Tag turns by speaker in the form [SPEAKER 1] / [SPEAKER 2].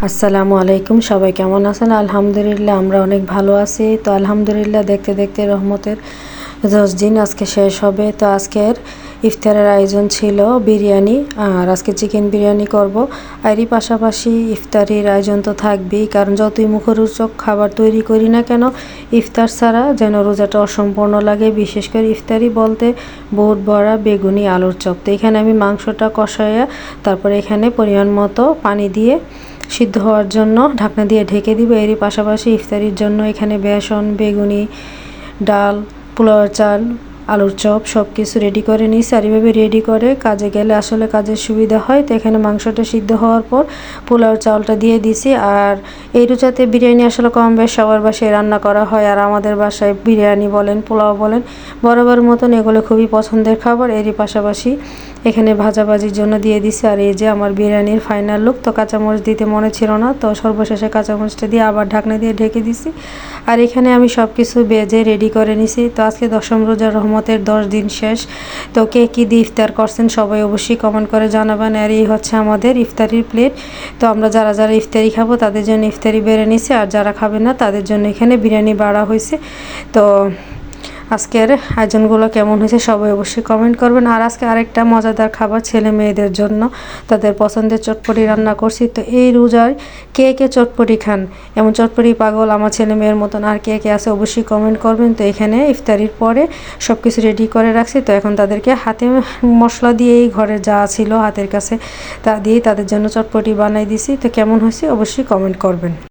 [SPEAKER 1] আসসালামু আলাইকুম, সবাই কেমন আছেন? আলহামদুলিল্লাহ আমরা অনেক ভালো আছি। তো আলহামদুলিল্লাহ দেখতে দেখতে রহমতের 10 দিন আজকে শেষ হবে। তো আজকের ইফতারের আয়োজন ছিল বিরিয়ানি, আর আজকে চিকেন বিরিয়ানি করব। এরই পাশাপাশি ইফতারির আয়োজন তো থাকবেই, কারণ যতই মুখরোচক খাবার তৈরি করি না কেন, ইফতার ছাড়া যেন রোজাটা অসম্পূর্ণ লাগে। বিশেষ করে ইফতারি বলতে বুট বড়া, বেগুনি, আলুর চপ। তো এখানে আমি মাংসটা কষাইয়া তারপরে এখানে পরিমাণ মতো পানি দিয়ে সিদ্ধ হওয়ার জন্য ঢাকনা দিয়ে ঢেকে দিব। এরই পাশাপাশি ইফতারির জন্য এখানে বেসন, বেগুনি, ডাল, পোলাওয়ের চাল, আলুর চপ সব কিছু রেডি করে নিয়েছি। আর এইভাবে রেডি করে কাজে গেলে আসলে কাজের সুবিধা হয়। তো এখানে মাংসটা সিদ্ধ হওয়ার পর পোলাওর চালটা দিয়ে দিছি। আর এই রোজাতে বিরিয়ানি আসলে কম বেশ সবার বাসায় রান্না করা হয়, আর আমাদের বাসায় বিরিয়ানি বলেন, পোলাও বলেন, বরাবর মতন এগুলো খুবই পছন্দের খাবার। এরই পাশাপাশি এখানে ভাজাভাজির জন্য দিয়ে দিছি। আর এই যে আমার বিরিয়ানির ফাইনাল লুক। তো কাঁচামরিচ দিতে মনে ছিল না, তো সর্বশেষে কাঁচামরিচটা দিয়ে আবার ঢাকনা দিয়ে ঢেকে দিছি। আর এখানে আমি সব কিছু বেজে রেডি করে নিছি। তো আজকে দশম রোজার রহমতের 10 দিন শেষ। তো কে কী দিয়ে ইফতার করছেন সবাই অবশ্যই কমেন্ট করে জানাবেন। আর এই হচ্ছে আমাদের ইফতারির প্লেট। তো আমরা যারা যারা ইফতারি খাবো তাদের জন্য ইফতারি বেড়ে নিছি, আর যারা খাবে না তাদের জন্য এখানে বিরিয়ানি বাড়া হয়েছে। তো আজকের আয়োজনগুলো কেমন হয়েছে সবাই অবশ্যই কমেন্ট করবেন। আর আজকে আরেকটা মজাদার খাবার ছেলে মেয়েদের জন্য তাদের পছন্দের চটপটি রান্না করছি। তো এই রোজায় কে কে চটপটি খান, এমন চটপটি পাগল আমার ছেলে মেয়ের মতন আর কে কে আছে অবশ্যই কমেন্ট করবেন। তো এখানে ইফতারির পরে সব কিছু রেডি করে রাখছি। তো এখন তাদেরকে হাতে মশলা দিয়েই ঘরে যা ছিল হাতের কাছে তা দিয়েই তাদের জন্য চটপটি বানাই দিছি। তো কেমন হয়েছে অবশ্যই কমেন্ট করবেন।